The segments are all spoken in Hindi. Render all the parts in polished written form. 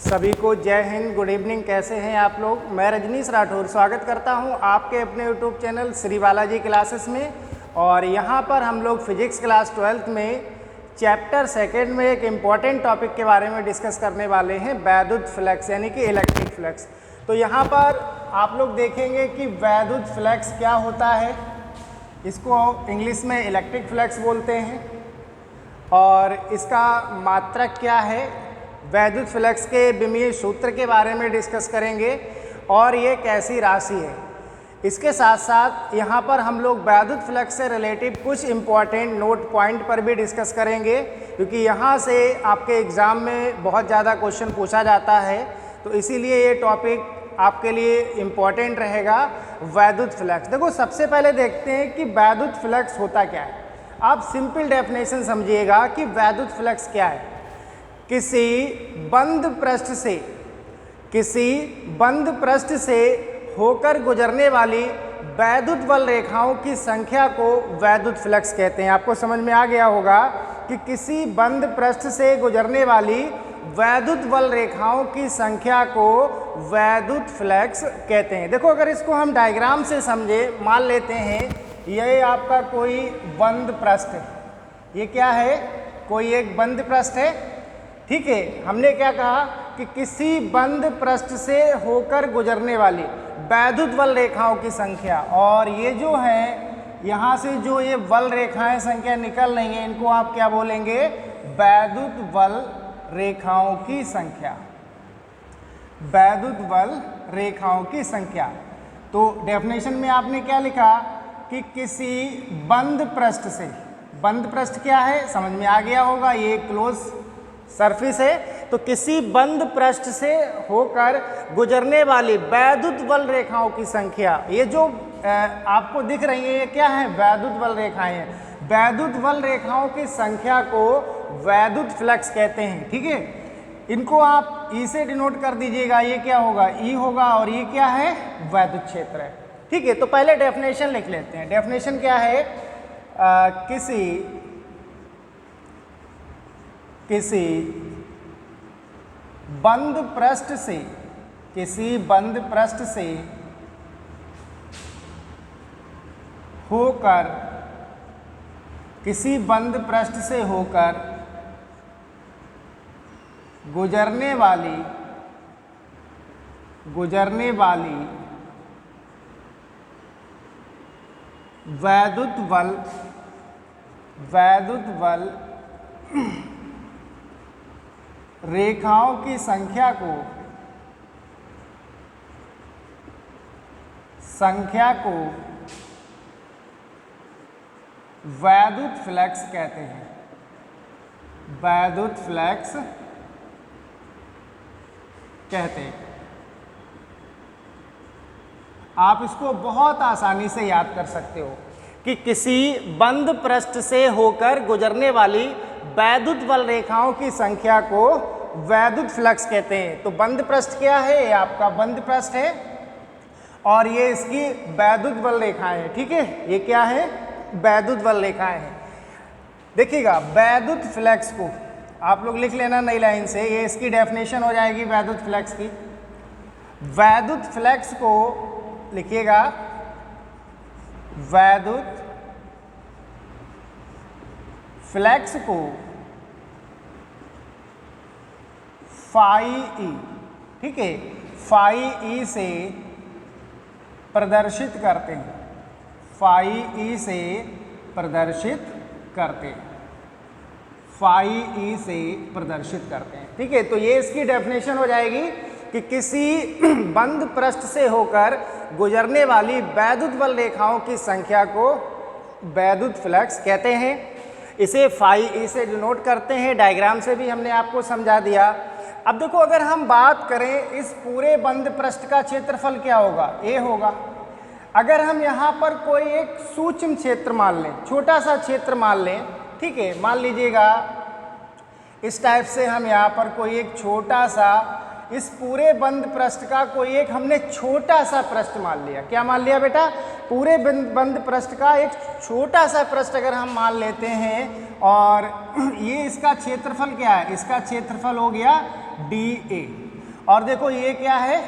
सभी को जय हिंद, गुड इवनिंग। कैसे हैं आप लोग? मैं रजनीश राठौर स्वागत करता हूं आपके अपने YouTube channel Shri Balaji classes में। और यहां पर हम लोग फिजिक्स क्लास 12th में चैप्टर 2 में एक इम्पॉर्टेंट टॉपिक के बारे में डिस्कस करने वाले हैं, वैद्युत फ्लक्स यानी कि इलेक्ट्रिक फ्लक्स। तो यहाँ पर आप लोग देखेंगे कि वैद्युत फ्लक्स क्या होता है। इसको इंग्लिश में इलेक्ट्रिक फ्लक्स बोलते हैं। और इसका मात्रक क्या है, वैद्युत फ्लक्स के विमीय सूत्र के बारे में डिस्कस करेंगे और ये कैसी राशि है। इसके साथ साथ यहाँ पर हम लोग वैद्युत फ्लक्स से रिलेटिव कुछ इम्पॉर्टेंट नोट पॉइंट पर भी डिस्कस करेंगे, क्योंकि यहाँ से आपके एग्ज़ाम में बहुत ज़्यादा क्वेश्चन पूछा जाता है। तो इसीलिए ये टॉपिक आपके लिए इम्पॉर्टेंट रहेगा, वैद्युत फ्लक्स। देखो, सबसे पहले देखते हैं कि वैद्युत फ्लक्स होता क्या है। आप सिंपल डेफिनेशन समझिएगा कि वैद्युत फ्लक्स क्या है। किसी बंद पृष्ठ से होकर गुजरने वाली वैद्युत बल रेखाओं की संख्या को वैद्युत फ्लक्स कहते हैं। आपको समझ में आ गया होगा कि किसी बंद पृष्ठ से गुजरने वाली वैद्युत बल रेखाओं की संख्या को वैद्युत फ्लक्स कहते हैं। देखो, अगर इसको हम डायग्राम से समझे, मान लेते हैं ये आपका कोई बंद पृष्ठ है। ये क्या है? कोई एक बंद पृष्ठ है, ठीक है। हमने क्या कहा कि किसी बंद पृष्ठ से होकर गुजरने वाली वैद्युत बल रेखाओं की संख्या, और ये जो है यहाँ से जो ये बल रेखाएं संख्या निकल रही हैं, इनको आप क्या बोलेंगे? वैद्युत बल रेखाओं की संख्या, वैद्युत बल रेखाओं की संख्या। तो डेफिनेशन में आपने क्या लिखा कि किसी बंद पृष्ठ से, बंद पृष्ठ क्या है समझ में आ गया होगा, ये क्लोज सरफेस है। तो किसी बंद पृष्ठ से होकर गुजरने वाली वैद्युत बल रेखाओं की संख्या, ये जो आपको दिख रही है, ये क्या है? वैद्युत बल रेखाएं हैं। वैद्युत बल रेखाओं की संख्या को वैद्युत फ्लक्स कहते हैं, ठीक है। इनको आप ई से डिनोट कर दीजिएगा। ये क्या होगा? ई होगा, और ये क्या है? वैद्युत क्षेत्र है, ठीक है। तो पहले डेफिनेशन लिख लेते हैं। डेफिनेशन क्या है? किसी बंद पृष्ठ से, किसी बंद पृष्ठ से होकर, किसी बंद पृष्ठ से होकर गुजरने वाली वैद्युत बल रेखाओं की संख्या को वैद्युत फ्लक्स कहते हैं। वैद्युत फ्लक्स कहते हैं। आप इसको बहुत आसानी से याद कर सकते हो कि किसी बंद पृष्ठ से होकर गुजरने वाली वैद्युत बल रेखाओं की संख्या को वैद्युत फ्लक्स कहते हैं। तो बंद पृष्ठ क्या है? ये आपका बंद पृष्ठ है और ये इसकी वैद्युत बल रेखाएं हैं, ठीक है। ये क्या है? वैद्युत बल रेखाएं हैं। देखिएगा, वैद्युत फ्लक्स को आप लोग लिख लेना नई लाइन से, ये इसकी डेफिनेशन हो जाएगी वैद्युत फ्लक्स की। वैद्युत फ्लक्स को लिखिएगा, वैद्युत फ्लक्स को फाई ई, ठीक है, फाई ई से प्रदर्शित करते हैं। फाई ई से प्रदर्शित करते हैं, फाई ई से प्रदर्शित करते हैं, ठीक है। तो ये इसकी डेफिनेशन हो जाएगी कि किसी बंद पृष्ठ से होकर गुजरने वाली वैद्युत बल रेखाओं की संख्या को वैद्युत फ्लक्स कहते हैं। इसे फाई ई से डिनोट करते हैं। डायग्राम से भी हमने आपको समझा दिया। अब देखो, अगर हम बात करें इस पूरे बंद पृष्ठ का क्षेत्रफल क्या होगा? ए होगा। अगर हम यहाँ पर कोई एक सूक्ष्म क्षेत्र मान लें, छोटा सा क्षेत्र मान लें, ठीक है, मान लीजिएगा इस टाइप से हम यहाँ पर कोई एक छोटा सा इस पूरे बंद पृष्ठ का कोई एक हमने छोटा सा पृष्ठ मान लिया। क्या मान लिया बेटा? पूरे बंद पृष्ठ का एक छोटा सा पृष्ठ अगर हम मान लेते हैं और ये इसका क्षेत्रफल क्या है? इसका क्षेत्रफल हो गया dA। और देखो ये क्या है?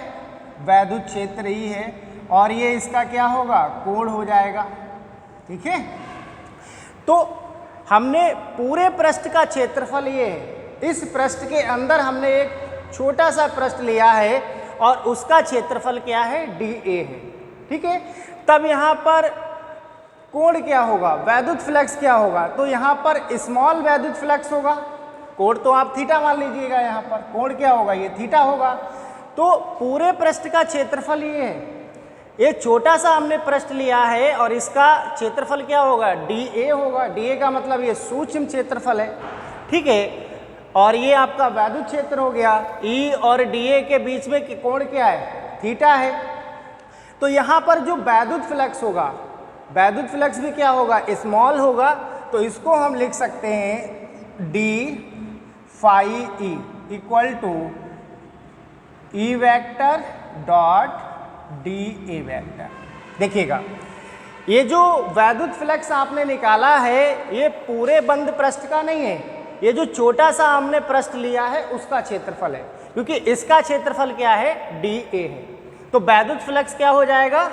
वैद्युत क्षेत्र ही है और ये इसका क्या होगा? कोण हो जाएगा। ठीक है, तो हमने पूरे पृष्ठ का क्षेत्रफल ये है, इस पृष्ठ के अंदर हमने एक छोटा सा पृष्ठ लिया है और उसका क्षेत्रफल क्या है? dA है। ठीक है, तब यहाँ पर कोण क्या होगा? वैद्युत फ्लक्स क्या होगा? तो यहाँ पर स्मॉल वैद्युत फ्लक्स होगा। कोण तो आप थीटा मान लीजिएगा, यहाँ पर कोण क्या होगा? ये थीटा होगा। तो पूरे पृष्ठ का क्षेत्रफल ये है, ये छोटा सा हमने पृष्ठ लिया है और इसका क्षेत्रफल क्या होगा? dA होगा। dA का मतलब ये सूक्ष्म क्षेत्रफल है। ठीक है, और ये आपका वैद्युत क्षेत्र हो गया। E और dA के बीच में कोण क्या है? थीटा है। तो यहाँ पर जो वैद्युत फ्लक्स होगा, वैद्युत फ्लक्स भी क्या होगा? स्मॉल होगा। तो इसको हम लिख सकते हैं d phi E equal to E vector dot dA vector. देखिएगा, ये जो वैद्युत फ्लक्स आपने निकाला है ये पूरे बंद पृष्ठ का नहीं है, ये जो छोटा सा हमने पृष्ठ लिया है उसका क्षेत्रफल है, क्योंकि इसका क्षेत्रफल क्या है? dA है। तो वैद्युत फ्लक्स क्या हो जाएगा?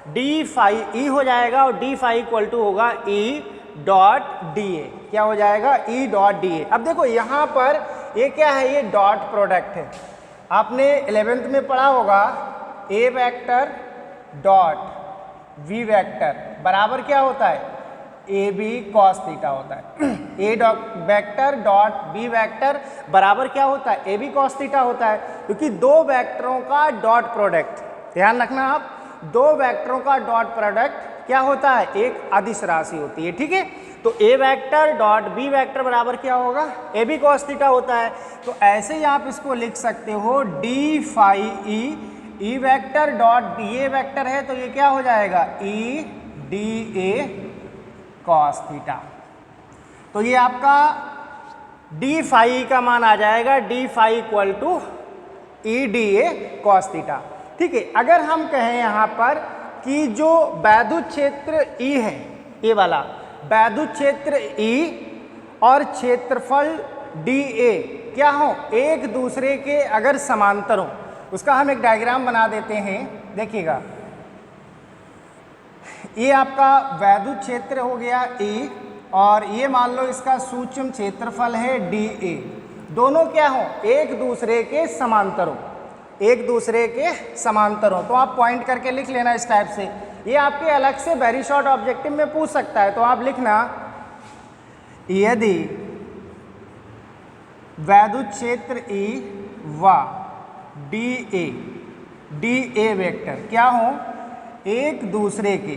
d phi E हो जाएगा और d phi इक्वल टू होगा E डॉट dA। क्या हो जाएगा? E dot dA। अब देखो यहाँ पर ये क्या है? ये डॉट प्रोडक्ट है। आपने 11th में पढ़ा होगा A vector dot V vector बराबर क्या होता है? AB cos थीटा होता है। A vector dot B vector बराबर क्या होता है? AB cos थीटा होता है, क्योंकि दो वेक्टरों का डॉट प्रोडक्ट, ध्यान रखना आप, दो वेक्टरों का डॉट प्रोडक्ट क्या होता है? एक अदिश राशि होती है। ठीक है, तो A vector dot B vector बराबर क्या होगा? AB cos थीटा होता है। तो ऐसे ही आप इसको लिख सकते हो d phi E vector dot dA vector है, तो ये क्या हो जाएगा? E dA cos theta. तो ये आपका d phi का मान आ जाएगा d phi equal to E dA cos theta. ठीक है, अगर हम कहें यहाँ पर कि जो वैद्युत क्षेत्र E है, ये वाला वैद्युत क्षेत्र E और क्षेत्रफल dA क्या हो? एक दूसरे के अगर समांतर हो, उसका हम एक डायग्राम बना देते हैं। देखिएगा, ये आपका वैद्युत क्षेत्र हो गया E और ये मान लो इसका सूक्ष्म क्षेत्रफल है dA। दोनों क्या हो? एक दूसरे के समांतर हो, एक दूसरे के समांतर हो। तो आप पॉइंट करके लिख लेना इस टाइप से। ये आपके अलग से वेरी शॉर्ट ऑब्जेक्टिव में पूछ सकता है, तो आप लिखना यदि वैद्युत क्षेत्र E व dA वेक्टर क्या हो? एक दूसरे के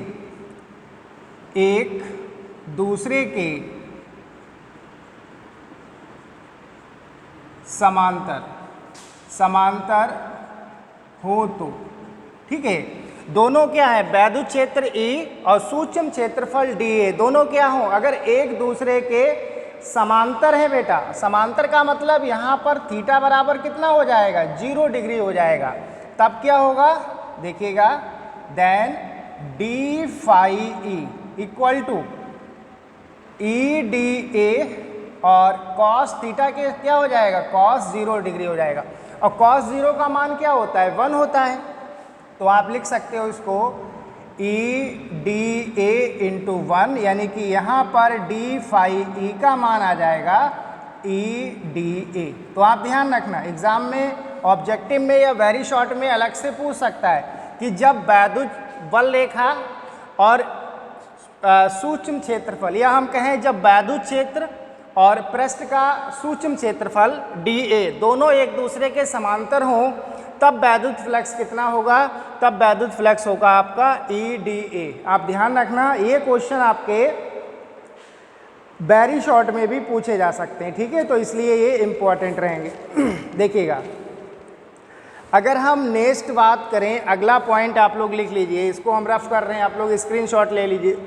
समांतर हो तो। ठीक है, दोनों क्या है? वैद्युत क्षेत्र E और सूक्ष्म क्षेत्रफल dA दोनों क्या हो? अगर एक दूसरे के समांतर है बेटा, समांतर का मतलब यहाँ पर थीटा बराबर कितना हो जाएगा? 0 डिग्री हो जाएगा। तब क्या होगा? देखिएगा, then d phi E equal to E dA और cos थीटा के क्या हो जाएगा? cos 0 डिग्री हो जाएगा। और cos 0 का मान क्या होता है? 1 होता है। तो आप लिख सकते हो इसको E dA इंटू 1, यानी कि यहाँ पर d phi E का मान आ जाएगा E dA। तो आप ध्यान रखना, एग्जाम में, ऑब्जेक्टिव में या वेरी शॉर्ट में अलग से पूछ सकता है कि जब वैद्युत बल रेखा और सूक्ष्म क्षेत्रफल, या हम कहें जब वैद्युत क्षेत्र और पृष्ठ का सूक्ष्म क्षेत्रफल dA दोनों एक दूसरे के समांतर हों, तब वैद्युत फ्लक्स कितना होगा? तब वैद्युत फ्लक्स होगा आपका E dA। आप ध्यान रखना, ये क्वेश्चन आपके वेरी शॉर्ट में भी पूछे जा सकते हैं। ठीक है, तो इसलिए ये इंपॉर्टेंट रहेंगे। देखिएगा, अगर हम नेक्स्ट बात करें, अगला पॉइंट आप लोग लिख लीजिए, इसको हम रफ कर रहे हैं, आप लोग स्क्रीनशॉट ले लीजिए।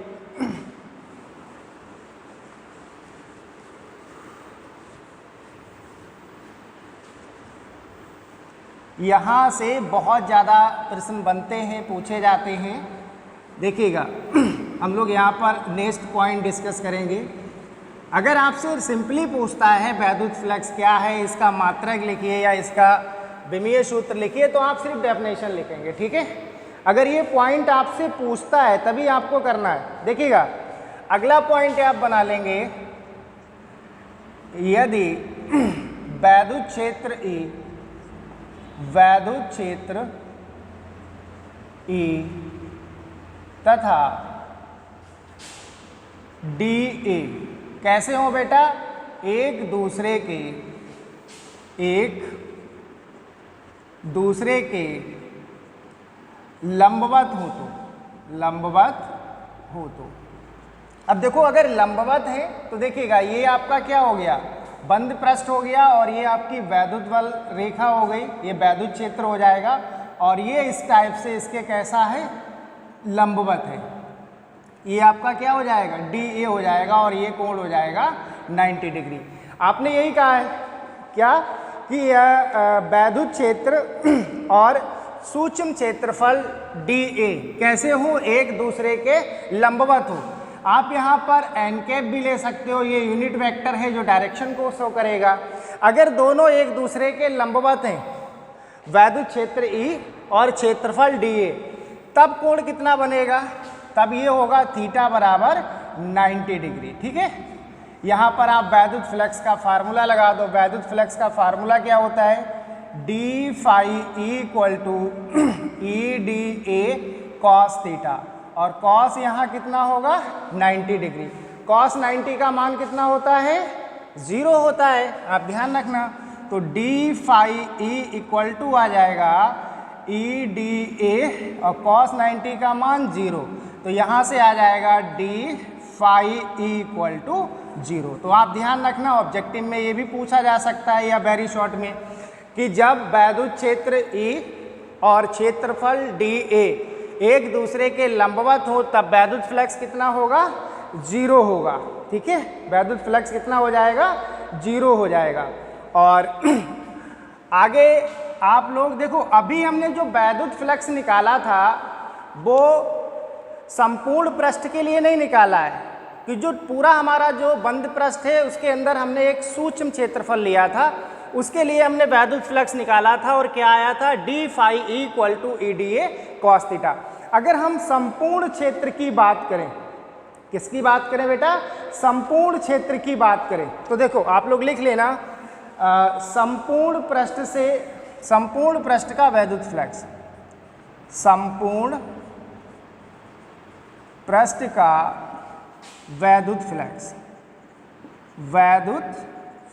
यहाँ से बहुत ज़्यादा प्रश्न बनते हैं, पूछे जाते हैं। देखिएगा हम लोग यहाँ पर नेक्स्ट पॉइंट डिस्कस करेंगे। अगर आपसे सिंपली पूछता है वैद्युत फ्लक्स क्या है, इसका मात्रक लिखिए या इसका विमीय सूत्र लिखिए, तो आप सिर्फ डेफिनेशन लिखेंगे, ठीक है। अगर ये पॉइंट आपसे पूछता है तभी आपको करना है। देखिएगा अगला पॉइंट आप बना लेंगे, यदि वैद्युत क्षेत्र E, वैद्युत क्षेत्र E तथा dA कैसे हो बेटा, एक दूसरे के लंबवत हो तो अब देखो अगर लंबवत है तो देखिएगा ये आपका क्या हो गया, बंद पृष्ठ हो गया, और ये आपकी वैद्युत बल रेखा हो गई, ये वैद्युत क्षेत्र हो जाएगा, और ये इस टाइप से इसके कैसा है, लंबवत है। ये आपका क्या हो जाएगा, DA हो जाएगा, और ये कोण हो जाएगा 90 डिग्री। आपने यही कहा है क्या कि यह वैद्युत क्षेत्र और सूक्ष्म क्षेत्रफल DA कैसे हो, एक दूसरे के लंबवत हो। आप यहाँ पर एन कैप भी ले सकते हो, ये यूनिट वेक्टर है जो डायरेक्शन को शो करेगा। अगर दोनों एक दूसरे के लंबवत हैं, वैद्युत क्षेत्र E और क्षेत्रफल DA, तब कोण कितना बनेगा, तब ये होगा थीटा बराबर 90 डिग्री, ठीक है। यहाँ पर आप वैद्युत फ्लक्स का फार्मूला लगा दो। वैद्युत फ्लक्स का फार्मूला क्या होता है, d phi equal to EDA cos theta, और कॉस यहाँ कितना होगा 90 डिग्री। कॉस 90 का मान कितना होता है, 0 होता है, आप ध्यान रखना। तो D phi E equal to आ जाएगा EDA और कॉस 90 का मान 0, तो यहाँ से आ जाएगा d phi E equal to 0। तो आप ध्यान रखना, ऑब्जेक्टिव में ये भी पूछा जा सकता है या वेरी शॉर्ट में, कि जब वैद्युत क्षेत्र E और क्षेत्रफल DA एक दूसरे के लंबवत हो तब वैद्युत फ्लक्स कितना होगा, 0 होगा, ठीक है। वैद्युत फ्लक्स कितना हो जाएगा, 0 हो जाएगा। और आगे आप लोग देखो, अभी हमने जो वैद्युत फ्लक्स निकाला था वो संपूर्ण पृष्ठ के लिए नहीं निकाला है, कि जो पूरा हमारा जो बंद पृष्ठ है उसके अंदर हमने एक सूक्ष्म क्षेत्रफल लिया था, उसके लिए हमने वैद्युत फ्लक्स निकाला था, और क्या आया था, d phi equal to EDA cos theta. अगर हम संपूर्ण क्षेत्र की बात करें, किसकी बात करें बेटा, संपूर्ण क्षेत्र की बात करें, तो देखो आप लोग लिख लेना, संपूर्ण पृष्ठ का वैद्युत फ्लक्स, संपूर्ण पृष्ठ का वैद्युत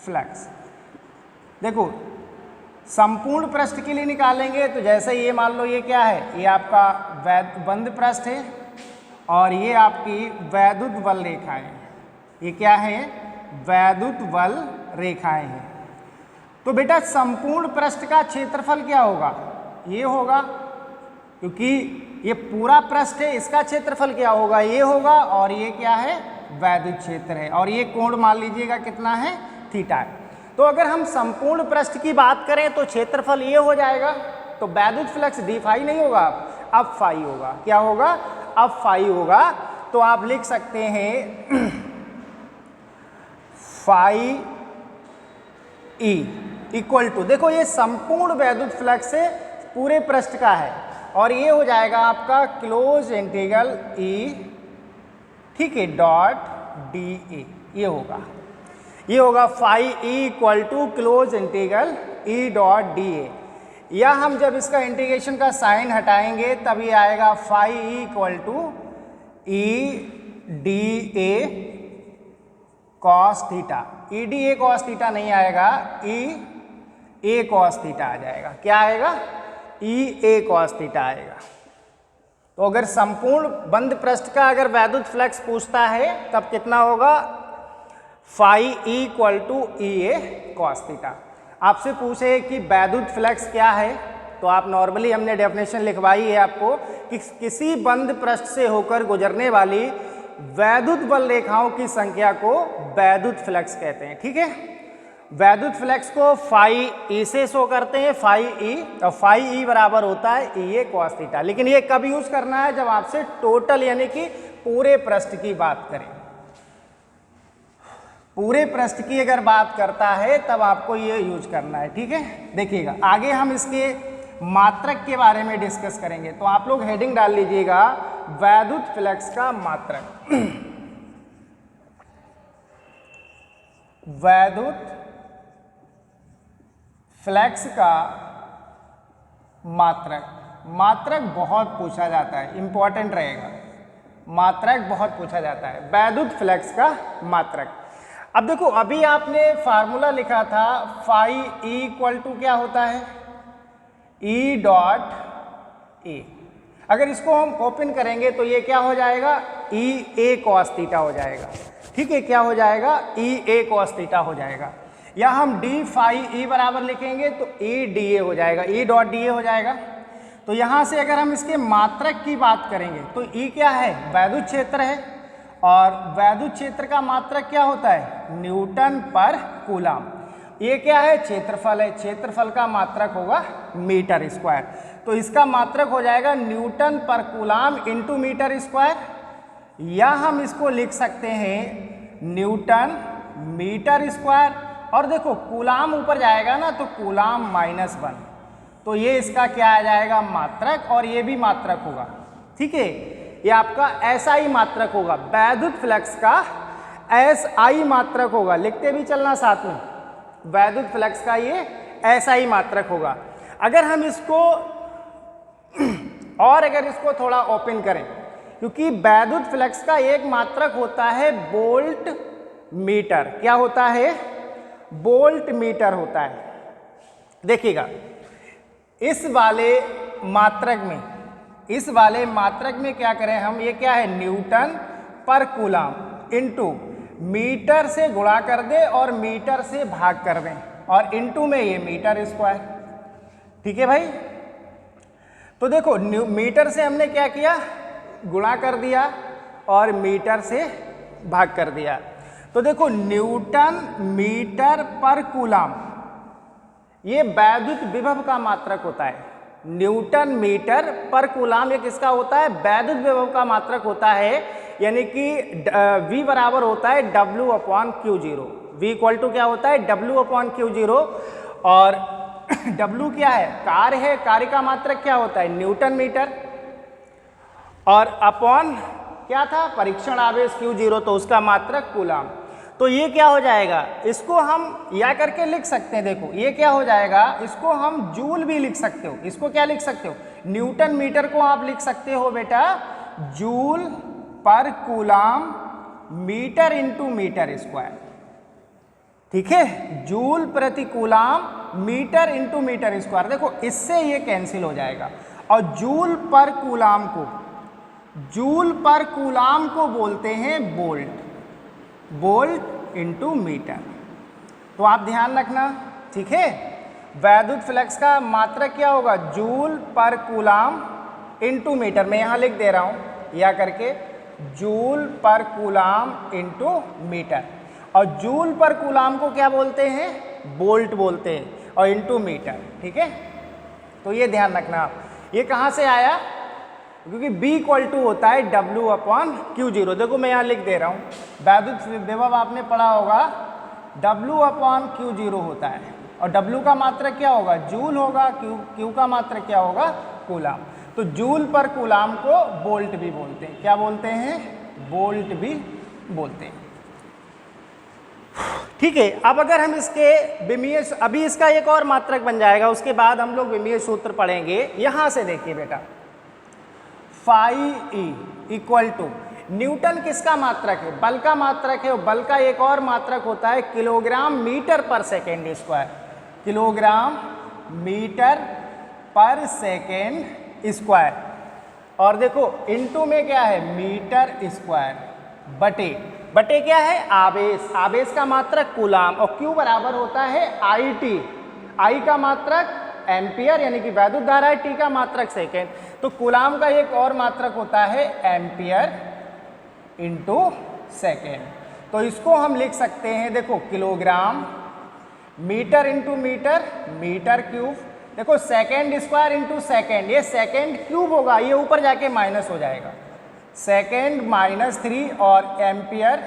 फ्लक्स। देखो संपूर्ण पृष्ठ के लिए निकालेंगे तो जैसे ये मान लो ये क्या है, ये आपका बंद पृष्ठ है, और ये आपकी वैद्युत बल रेखाएं हैं। ये क्या है, वैद्युत बल रेखाएं हैं। तो बेटा संपूर्ण पृष्ठ का क्षेत्रफल क्या होगा, ये होगा, क्योंकि ये पूरा पृष्ठ है, इसका क्षेत्रफल क्या होगा, ये होगा, और ये क्या है, वैद्युत क्षेत्र है, और ये कोण मान लीजिएगा कितना है, थीटा है। तो अगर हम संपूर्ण पृष्ठ की बात करें तो क्षेत्रफल ये हो जाएगा, तो वैद्युत फ्लक्स डी फाई नहीं होगा, अब फाई होगा। क्या होगा, अब फाई होगा। तो आप लिख सकते हैं फाई ई इक्वल टू, देखो ये संपूर्ण वैद्युत फ्लक्स से पूरे पृष्ठ का है, और ये हो जाएगा आपका क्लोज इंटीग्रल E, ठीक है, डॉट DA, ये होगा phi E equal to close integral E dot DA। या हम जब इसका इंटीग्रेशन का साइन हटाएंगे तब ये आएगा phi E equal to EDA cos theta. EDA cos theta नहीं आएगा, EA कॉस थीटा आ जाएगा। क्या आएगा, EA कॉस थीटा आएगा। तो अगर संपूर्ण बंद पृष्ठ का अगर वैद्युत फ्लक्स पूछता है तब कितना होगा, phi E equal to EA cos theta. आपसे पूछे कि वैद्युत फ्लक्स क्या है, तो आप नॉर्मली हमने डेफिनेशन लिखवाई है आपको कि किसी बंद पृष्ठ से होकर गुजरने वाली वैद्युत बल रेखाओं की संख्या को वैद्युत फ्लक्स कहते हैं, ठीक है। वैद्युत फ्लक्स को फाई ई से शो करते हैं, फाई ई, और फाई ई बराबर होता है ई ए कॉस थीटा। लेकिन ये कब यूज करना है, जब आपसे टोटल यानी कि पूरे पृष्ठ की बात करें। पूरे पृष्ठ की अगर बात करता है तब आपको ये यूज करना है, ठीक है। देखिएगा आगे हम इसके मात्रक के बारे में डिस्कस करेंगे, तो आप लोग हेडिंग डाल लीजिएगा वैद्युत फ्लक्स का मात्रक। वैद्युत फ्लक्स का मात्रक, मात्रक बहुत पूछा जाता है, इंपॉर्टेंट रहेगा, मात्रक बहुत पूछा जाता है, वैद्युत फ्लक्स का मात्रक। अब देखो अभी आपने फार्मूला लिखा था फाई ई इक्वल टू क्या होता है, ई डॉट ए। अगर इसको हम ओपन करेंगे तो ये क्या हो जाएगा, ई ए कॉस थीटा हो जाएगा, ठीक है। क्या हो जाएगा, ई ए कॉस थीटा हो जाएगा। या हम डी फाई ई बराबर लिखेंगे तो ई डी ए हो जाएगा, ई डॉट डी ए हो जाएगा। तो यहाँ से अगर हम इसके मात्रक की बात करेंगे तो ई क्या है, वैद्युत क्षेत्र है, और वैद्युत क्षेत्र का मात्रक क्या होता है, न्यूटन पर कूलाम। ये क्या है, क्षेत्रफल है, क्षेत्रफल का मात्रक होगा मीटर स्क्वायर। तो इसका मात्रक हो जाएगा न्यूटन पर कूलाम इंटू मीटर स्क्वायर, या हम इसको लिख सकते हैं न्यूटन मीटर स्क्वायर। और देखो कूलाम ऊपर जाएगा ना तो कूलाम -1, तो ये इसका क्या आ जाएगा, मात्रक, और ये भी मात्रक होगा, ठीक है। ये आपका SI मात्रक होगा, वैद्युत फ्लक्स का SI मात्रक होगा, लिखते भी चलना साथ में, वैद्युत फ्लक्स का ये SI मात्रक होगा। अगर हम इसको और अगर इसको थोड़ा ओपन करें, क्योंकि वैद्युत फ्लक्स का एक मात्रक होता है वोल्ट मीटर, क्या होता है, वोल्ट मीटर होता है। देखिएगा इस वाले मात्रक में क्या करें हम, ये क्या है, न्यूटन पर कूलाम इंटू मीटर से गुणा कर दे और मीटर से भाग कर दें, और इंटू में ये मीटर स्क्वायर, ठीक है भाई। तो देखो मीटर से हमने क्या किया, गुणा कर दिया और मीटर से भाग कर दिया। तो देखो न्यूटन मीटर पर कूलाम ये वैद्युत विभव का मात्रक होता है। न्यूटन मीटर पर कूलाम ये किसका होता है, वैद्युत विभव का मात्रक होता है, यानी कि V बराबर होता है W/Q0। V इक्वल टू क्या होता है, W/Q0, और W क्या है, कार्य है, कार्य का मात्रक क्या होता है, न्यूटन मीटर, और अपॉन क्या था, परीक्षण आवेश Q0, तो उसका मात्रक कूलाम। तो ये क्या हो जाएगा, इसको हम या करके लिख सकते हैं, देखो ये क्या हो जाएगा, इसको हम जूल भी लिख सकते हो, इसको क्या लिख सकते हो, न्यूटन मीटर को आप लिख सकते हो बेटा joule per coulomb metre into metre square, ठीक है, जूल प्रति coulomb metre into metre square. देखो इससे ये कैंसिल हो जाएगा, और जूल पर कूलाम को बोलते हैं वोल्ट, वोल्ट इंटू मीटर। तो आप ध्यान रखना, ठीक है। वैद्युत फ्लक्स का मात्रक क्या होगा, joule per coulomb into metre, मैं यहाँ लिख दे रहा हूँ या करके, joule per coulomb into metre, और जूल पर कूलाम को क्या बोलते हैं, वोल्ट बोलते हैं, और इंटू मीटर, ठीक है। तो ये ध्यान रखना आप, ये कहाँ से आया, क्योंकि B इक्वल टू होता है W/Q0। देखो मैं यहाँ लिख दे रहा हूँ, वैद्युत विभव आपने पढ़ा होगा W/Q0 होता है, और W का मात्रक क्या होगा, जूल होगा, Q का मात्रक क्या होगा, कूलाम। तो जूल पर कूलाम को वोल्ट भी बोलते हैं, क्या बोलते हैं, वोल्ट भी बोलते हैं, ठीक है। अब अगर हम इसके विमीय, अभी इसका एक और मात्रक बन जाएगा, उसके बाद हम लोग विमीय सूत्र पढ़ेंगे। यहाँ से देखिए बेटा, phi E equal to, newton किसका मात्रक है, बल का मात्रक है, और बल का एक और मात्रक होता है किलोग्राम मीटर पर सेकेंड स्क्वायर, किलोग्राम मीटर पर सेकेंड स्क्वायर। और देखो इनटू में क्या है, मीटर स्क्वायर, बटे क्या है, आवेश, आवेश का मात्रक कूलाम, और Q बराबर होता है IT, I का मात्रक एम्पियर यानी कि वैद्युत धारा है, T का मात्रक सेकेंड। तो कूलाम का एक और मात्रक होता है एम्पियर इंटू सेकेंड। तो इसको हम लिख सकते हैं, देखो kilogram metre into metre, metre cube. देखो सेकेंड स्क्वायर इंटू सेकेंड, ये सेकेंड क्यूब होगा, ये ऊपर जाके माइनस हो जाएगा, सेकेंड -3 और एम्पियर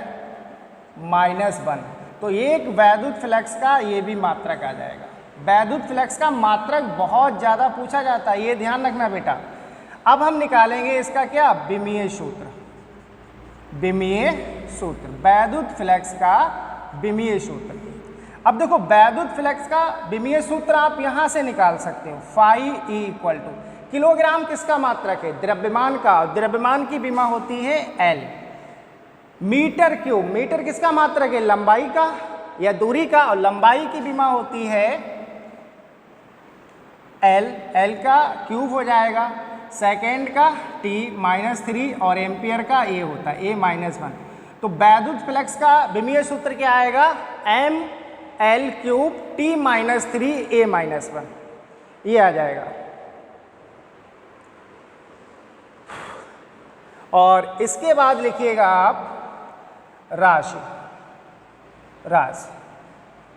-1। तो एक वैद्युत फ्लक्स का ये भी मात्रक आ जाएगा। वैद्युत फ्लक्स का मात्रक बहुत ज़्यादा पूछा जाता है, ये ध्यान रखना बेटा। अब हम निकालेंगे इसका क्या, विमीय सूत्र। विमीय सूत्र, वैद्युत फ्लक्स का विमीय सूत्र। अब देखो वैद्युत फ्लक्स का विमीय सूत्र आप यहाँ से निकाल सकते हो, phi E equal to, kilogram किसका मात्रक है, द्रव्यमान का, द्रव्यमान की विमा होती है एल। मीटर क्यूब, मीटर किसका मात्रक है, लंबाई का या दूरी का, और लंबाई की विमा होती है एल, एल का क्यूब हो जाएगा, सेकेंड का t -3 और एम्पियर का ए होता है a-1। तो वैद्युत फ्लक्स का विमीय सूत्र क्या आएगा, m l cube t -3 a-1, ये आ जाएगा। और इसके बाद लिखिएगा आप राशि। राशि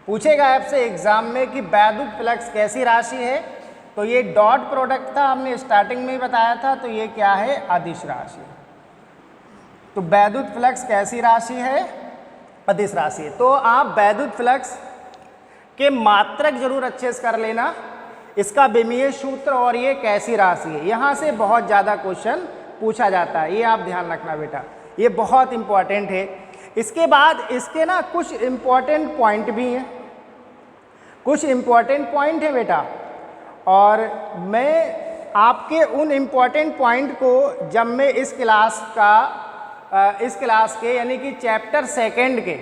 पूछेगा आपसे एग्जाम में कि वैद्युत फ्लक्स कैसी राशि है, तो ये डॉट प्रोडक्ट था, हमने स्टार्टिंग में ही बताया था, तो ये क्या है, अदिश राशि। तो वैद्युत फ्लक्स कैसी राशि है, अदिश राशि है। तो आप वैद्युत फ्लक्स के मात्रक जरूर अच्छे से कर लेना, इसका विमीय सूत्र और ये कैसी राशि है, यहाँ से बहुत ज़्यादा क्वेश्चन पूछा जाता है, ये आप ध्यान रखना बेटा, ये बहुत इंपॉर्टेंट है। इसके बाद इसके ना कुछ इम्पॉर्टेंट पॉइंट भी हैं, कुछ इम्पॉर्टेंट पॉइंट है बेटा, और मैं आपके उन इम्पॉर्टेंट पॉइंट को जब मैं इस क्लास के यानी कि चैप्टर सेकंड के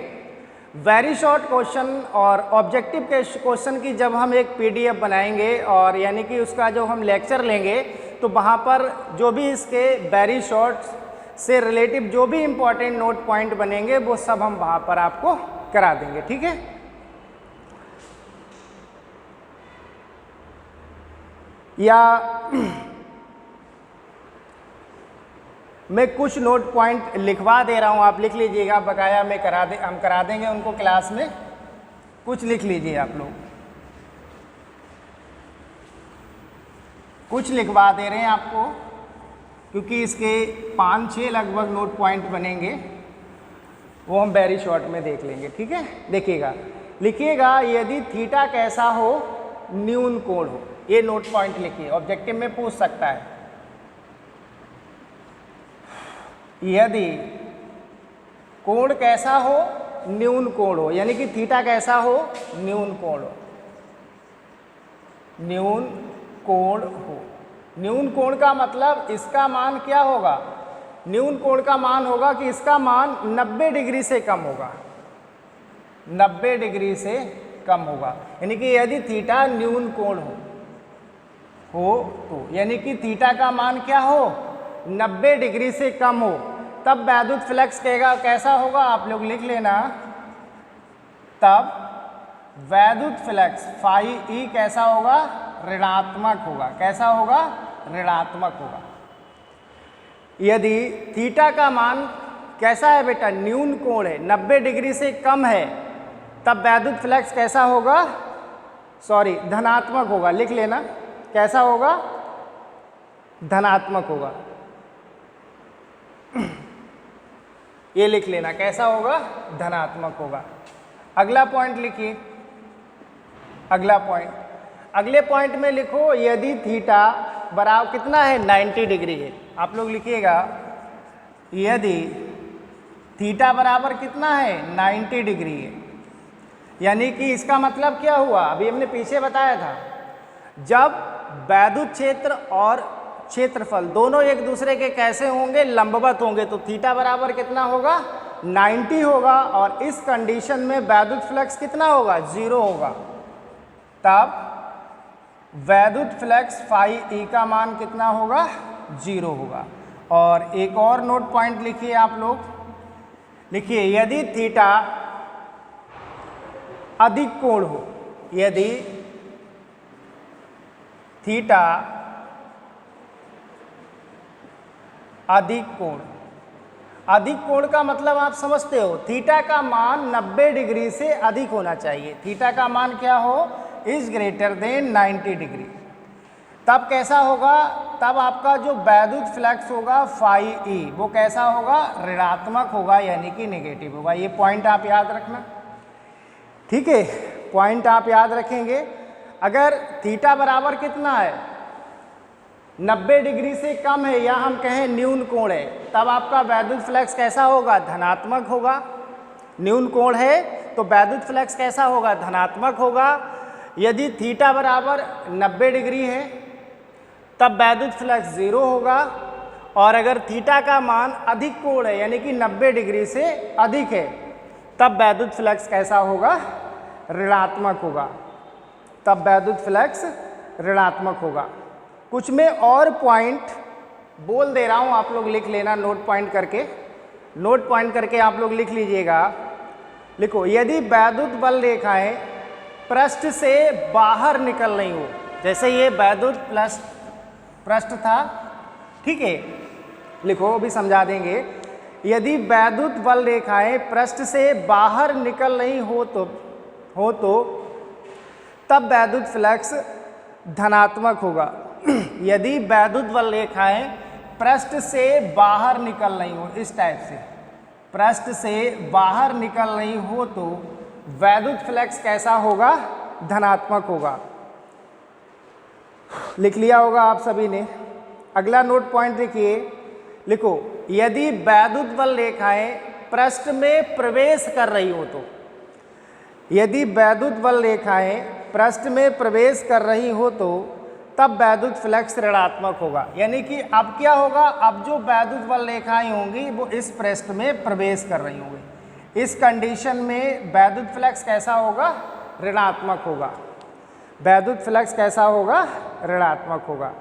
वेरी शॉर्ट क्वेश्चन और ऑब्जेक्टिव के क्वेश्चन की जब हम एक PDF बनाएंगे, और यानी कि उसका जो हम लेक्चर लेंगे, तो वहाँ पर जो भी इसके वेरी शॉर्ट से रिलेटिव जो भी इम्पॉर्टेंट नोट पॉइंट बनेंगे वो सब हम वहाँ पर आपको करा देंगे, ठीक है। या मैं कुछ नोट पॉइंट लिखवा दे रहा हूँ, आप लिख लीजिएगा, बकाया मैं हम करा देंगे उनको क्लास में, कुछ लिख लीजिए आप लोग, कुछ लिखवा दे रहे हैं आपको, क्योंकि इसके 5-6 लगभग नोट पॉइंट बनेंगे, वो हम वेरी शॉर्ट में देख लेंगे, ठीक है। देखिएगा, लिखिएगा, यदि थीटा कैसा हो, न्यून कोण हो, ये नोट पॉइंट लिखिए, ऑब्जेक्टिव में पूछ सकता है। यदि कोण कैसा हो, न्यून कोण हो, यानी कि थीटा कैसा हो, न्यून कोण हो, न्यून कोण हो। न्यून कोण का मतलब इसका मान क्या होगा, न्यून कोण का मान होगा कि इसका मान 90 डिग्री से कम होगा, 90 डिग्री से कम होगा, यानी कि यदि थीटा न्यून कोण हो तो यानी कि थीटा का मान क्या हो, 90 डिग्री से कम हो, तब वैद्युत फ्लक्स कैसा होगा, आप लोग लिख लेना, तब वैद्युत फ्लक्स फाई ई कैसा होगा, ऋणात्मक होगा। कैसा होगा, ऋणात्मक होगा। यदि थीटा का मान कैसा है बेटा, न्यून कोण है, 90 डिग्री से कम है, तब वैद्युत फ्लक्स कैसा होगा, धनात्मक होगा, लिख लेना, कैसा होगा, धनात्मक होगा, ये लिख लेना, कैसा होगा, धनात्मक होगा। अगला पॉइंट लिखिए, अगला पॉइंट, अगले पॉइंट में लिखो, यदि थीटा बराबर कितना है, 90 डिग्री है, आप लोग लिखिएगा, यदि थीटा बराबर कितना है, 90 डिग्री है, यानी कि इसका मतलब क्या हुआ, अभी हमने पीछे बताया था, जब वैद्युत क्षेत्र और क्षेत्रफल दोनों एक दूसरे के कैसे होंगे, लंबवत होंगे, तो थीटा बराबर कितना होगा, 90 होगा, और इस कंडीशन में वैद्युत फ्लक्स कितना होगा, 0 होगा, तब वैद्युत फ्लक्स फाई ई का मान कितना होगा, 0 होगा। और एक और नोट पॉइंट लिखिए आप लोग, लिखिए, यदि थीटा अधिक कोण हो, यदि थीटा अधिक कोण, अधिक कोण का मतलब आप समझते हो, थीटा का मान 90 डिग्री से अधिक होना चाहिए। थीटा का मान क्या हो, इज ग्रेटर देन 90 डिग्री। तब कैसा होगा, तब आपका जो वैद्युत फ्लक्स होगा फाई ई वो कैसा होगा, ऋणात्मक होगा, यानी कि नेगेटिव होगा। ये पॉइंट आप याद रखना, ठीक है, पॉइंट आप याद रखेंगे। अगर थीटा बराबर कितना है, 90 डिग्री से कम है या हम कहें न्यून कोण है, तब आपका वैद्युत फ्लक्स कैसा होगा, धनात्मक होगा। न्यून कोण है तो वैद्युत फ्लक्स कैसा होगा, धनात्मक होगा। यदि थीटा बराबर 90 डिग्री है तब वैद्युत फ्लक्स 0 होगा। और अगर थीटा का मान अधिक कोण है यानी कि 90 डिग्री से अधिक है तब वैद्युत फ्लक्स कैसा होगा, ऋणात्मक होगा। तब वैद्युत फ्लक्स ऋणात्मक होगा। कुछ में और पॉइंट बोल दे रहा हूँ, आप लोग लिख लेना नोट पॉइंट करके, नोट पॉइंट करके आप लोग लिख लीजिएगा। लिखो, यदि वैद्युत बल रेखाएं पृष्ठ से बाहर निकल रही हो, जैसे ये वैद्युत पृष्ठ था, ठीक है, लिखो अभी समझा देंगे। यदि वैद्युत बल रेखाएं पृष्ठ से बाहर निकल रही हो तो तब वैद्युत फ्लक्स धनात्मक होगा। यदि वैद्युत बल रेखाएं पृष्ठ से बाहर निकल रही हो, इस टाइप से पृष्ठ से बाहर निकल रही हो तो वैद्युत फ्लक्स कैसा होगा, धनात्मक होगा। लिख लिया होगा आप सभी ने। अगला नोट पॉइंट देखिए, लिखो, यदि वैद्युत बल रेखाएं पृष्ठ में प्रवेश कर रही हो तो, यदि वैद्युत बल रेखाएं पृष्ठ में प्रवेश कर रही हो तो तब वैद्युत फ्लक्स ऋणात्मक होगा। यानी कि अब क्या होगा, अब जो वैद्युत बल रेखाएं होंगी वो इस पृष्ठ में प्रवेश कर रही होंगी। इस कंडीशन में वैद्युत फ्लक्स कैसा होगा, ऋणात्मक होगा। वैद्युत फ्लक्स कैसा होगा, ऋणात्मक होगा।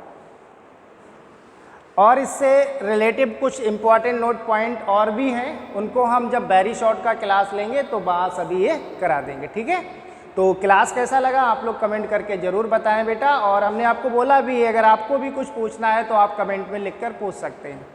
और इससे रिलेटिव कुछ इंपॉर्टेंट नोट पॉइंट और भी हैं, उनको हम जब वेरी शॉर्ट का क्लास लेंगे तो वहाँ सभी ये करा देंगे, ठीक है। तो क्लास कैसा लगा आप लोग कमेंट करके ज़रूर बताएं बेटा। और हमने आपको बोला भी, अगर आपको भी कुछ पूछना है तो आप कमेंट में लिखकर पूछ सकते हैं।